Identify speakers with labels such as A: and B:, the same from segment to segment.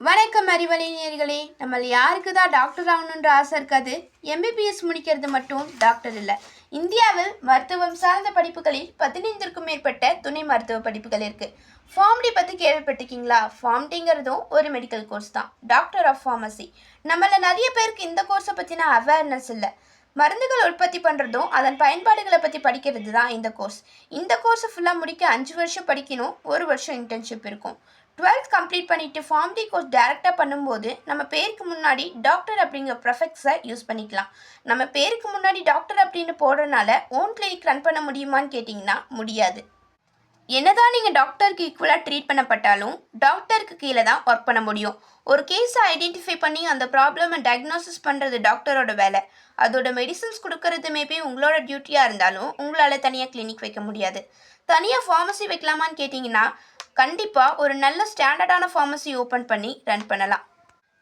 A: வணக்கம் அறிவலைஞர்களே. நம்ம யாருக்கு தான் டாக்டர் ஆகணுன்ற ஆசை இருக்காது. எம்பிபிஎஸ் முடிக்கிறது மட்டும் டாக்டர் இல்லை. இந்தியாவில் மருத்துவம் சார்ந்த படிப்புகளில் 15க்கும் மேற்பட்ட துணை மருத்துவ படிப்புகள் இருக்குது. ஃபார்ம்டி பற்றி கேள்விப்பட்டிருக்கீங்களா? ஃபார்ம்டிங்கிறதும் ஒரு மெடிக்கல் கோர்ஸ் தான், டாக்டர் ஆஃப் ஃபார்மசி. நம்மள நிறைய பேருக்கு இந்த கோர்ஸை பற்றின அவேர்னஸ் இல்லை. மருந்துகள் உற்பத்தி பண்ணுறதும் அதன் பயன்பாடுகளை பற்றி படிக்கிறது தான் இந்த கோர்ஸ். இந்த கோர்ஸை ஃபுல்லாக முடிக்க 5 வருஷம் படிக்கணும், 1 வருஷம் இன்டர்ன்ஷிப் இருக்கும். 12th கம்ப்ளீட் பண்ணிவிட்டு ஃபார்ம்டி கோர்ஸ் டேரெக்டாக பண்ணும்போது நம்ம பேருக்கு முன்னாடி டாக்டர் அப்படிங்கிற ப்ரொஃபெக்ஸை யூஸ் பண்ணிக்கலாம். நம்ம பேருக்கு முன்னாடி டாக்டர் அப்படின்னு போடுறதுனால ஓன் கிளினிக் ரன் பண்ண முடியுமான்னு கேட்டிங்கன்னா முடியாது. என்னதான் நீங்கள் டாக்டருக்கு ஈக்குவலாக ட்ரீட் பண்ணப்பட்டாலும் டாக்டருக்கு கீழே தான் ஒர்க் பண்ண முடியும். ஒரு கேஸை ஐடென்டிஃபை பண்ணி அந்த ப்ராப்ளமை டயக்னோசிஸ் பண்ணுறது டாக்டரோட வேலை. அதோட மெடிசன்ஸ் கொடுக்கறது மேபி உங்களோட டியூட்டியாக இருந்தாலும் உங்களால் தனியாக கிளினிக் வைக்க முடியாது. தனியாக ஃபார்மசி வைக்கலாமான்னு கேட்டிங்கன்னா கண்டிப்பாக ஒரு நல்ல ஸ்டாண்டர்டான ஃபார்மசி ஓப்பன் பண்ணி ரன் பண்ணலாம்.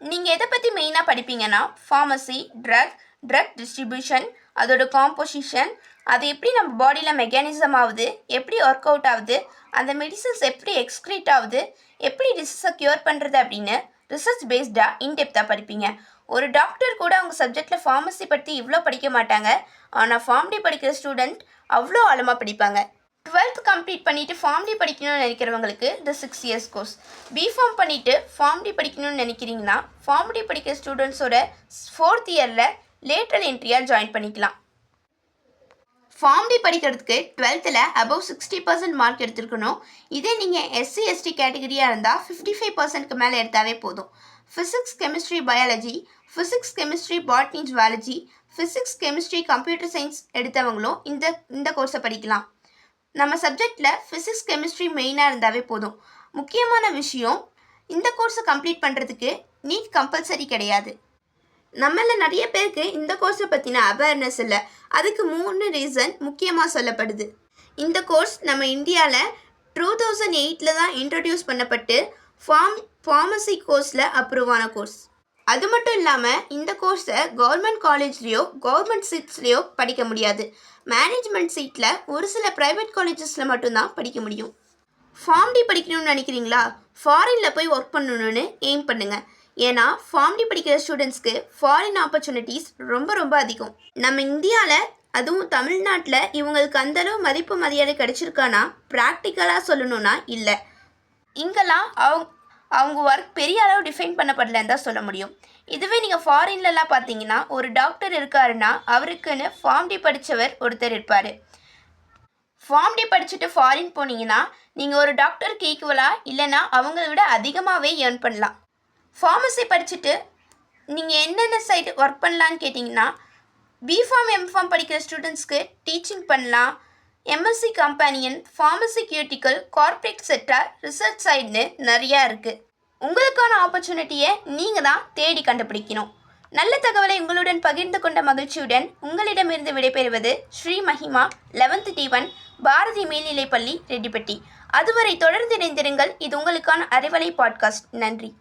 A: நீங்கள் எதை பற்றி மெயினாக படிப்பீங்கன்னா ஃபார்மசி, ட்ரக் டிஸ்ட்ரிபியூஷன், அதோட காம்போசிஷன், அது எப்படி நம்ம பாடியில் மெக்கானிசம் ஆகுது, எப்படி ஒர்க் அவுட் ஆகுது, அந்த மெடிசன்ஸ் எப்படி எக்ஸ்க்ரீட் ஆகுது, எப்படி டிசீஸை க்யூர் பண்ணுறது அப்படின்னு ரிசர்ச் பேஸ்டாக இன்டெப்த்தாக படிப்பீங்க. ஒரு டாக்டர் கூட அவங்க சப்ஜெக்டில் ஃபார்மசி பற்றி இவ்வளோ படிக்க மாட்டாங்க. ஆனால் ஃபார்ம்டி படிக்கிற ஸ்டூடெண்ட் அவ்வளோ ஆழமாக படிப்பாங்க. 12th கம்ப்ளீட் பண்ணிவிட்டு ஃபார்ம்டி படிக்கணும்னு நினைக்கிறவங்களுக்கு இந்த 6 years கோர்ஸ். பிஃபார்ம் பண்ணிவிட்டு ஃபார்ம்டி படிக்கணும்னு நினைக்கிறீங்கன்னா ஃபார்ம்டி படிக்கிற ஸ்டூடெண்ட்ஸோட 4th இயரில் லேட்டரல் என்ட்ரியாக ஜாயின் பண்ணிக்கலாம். ஃபார்ம்டி படிக்கிறதுக்கு 12th above 60% மார்க் எடுத்துருக்கணும். இதே நீங்கள் SC ST கேட்டகரியாக இருந்தால் 55%க்கு மேலே எடுத்தாவே போதும். Physics, chemistry, biology, physics, chemistry, botany, zoology, physics, chemistry, computer science எடுத்தவங்களும் இந்த கோர்ஸை படிக்கலாம். நம்ம சப்ஜெக்டில் ஃபிசிக்ஸ், கெமிஸ்ட்ரி மெயினாக இருந்தாவே போதும். முக்கியமான விஷயம், இந்த கோர்ஸை கம்ப்ளீட் பண்ணுறதுக்கு நீட் கம்பல்சரி கிடையாது. நம்மள நிறைய பேருக்கு இந்த கோர்ஸை பற்றின அவேர்னஸ் இல்லை. அதுக்கு 3 ரீசன் முக்கியமாக சொல்லப்படுது. இந்த கோர்ஸ் நம்ம இந்தியாவில் 2008 தான் இன்ட்ரடியூஸ் பண்ணப்பட்டு ஃபார்மசி கோர்ஸில் அப்ரூவ் ஆன கோர்ஸ். அது மட்டும் இல்லாமல் இந்த கோர்ஸை கவர்மெண்ட் காலேஜ்லேயோ கவர்மெண்ட் சீட்ஸ்லேயோ படிக்க முடியாது. மேனேஜ்மெண்ட் சீட்டில் ஒரு சில ப்ரைவேட் காலேஜஸில் மட்டும்தான் படிக்க முடியும். ஃபார்ம்டி படிக்கணும்னு நினைக்கிறீங்களா? ஃபாரினில் போய் ஒர்க் பண்ணணுன்னு எய்ம் பண்ணுங்கள். ஏன்னா ஃபார்ம்டி படிக்கிற ஸ்டூடெண்ட்ஸ்க்கு ஃபாரின் ஆப்பர்ச்சுனிட்டிஸ் ரொம்ப அதிகம். நம்ம இந்தியாவில், அதுவும் தமிழ்நாட்டில் இவங்களுக்கு அந்தளவு மதிப்பு மரியாதை கிடைச்சிருக்கானா ப்ராக்டிக்கலாக சொல்லணுன்னா இல்லை. இங்கெல்லாம் அவங்க ஒர்க் பெரிய அளவு டிஃபைன் பண்ணப்படலன்னு தான் சொல்ல முடியும். இதுவே நீங்கள் ஃபாரின்லலாம் பார்த்தீங்கன்னா ஒரு டாக்டர் இருக்காருன்னா அவருக்குன்னு ஃபார்ம்டி படித்தவர் ஒருத்தர் இருப்பார். ஃபார்ம்டி படிச்சுட்டு ஃபாரின் போனீங்கன்னா நீங்கள் ஒரு டாக்டருக்கு ஈக்குவலாக இல்லைன்னா அவங்கள விட அதிகமாகவே ஏர்ன் பண்ணலாம். ஃபார்மசி படிச்சுட்டு நீங்கள் என்னென்ன சைடு ஒர்க் பண்ணலான்னு கேட்டிங்கன்னா பிஃபார்ம், எம்ஃபார்ம் படிக்கிற ஸ்டூடெண்ட்ஸ்க்கு டீச்சிங் பண்ணலாம். எம்எஸ்சி கம்பெனியன், ஃபார்மசியூட்டிக்கல், கார்ப்பரேட் செக்டார், ரிசர்ச் சைடுன்னு நிறையா இருக்குது. உங்களுக்கான ஆப்பர்ச்சுனிட்டியை நீங்கள் தான் தேடி கண்டுபிடிக்கணும். நல்ல தகவலை உங்களுடன் பகிர்ந்து கொண்ட மகிழ்ச்சியுடன் உங்களிடமிருந்து விடைபெறுவது ஸ்ரீ மஹிமா, 11th D1, பாரதி மேல்நிலைப்பள்ளி, ரெட்டிப்பட்டி. அதுவரை தொடர்ந்து இணைந்திருங்கள். இது உங்களுக்கான அறிவலை பாட்காஸ்ட். நன்றி.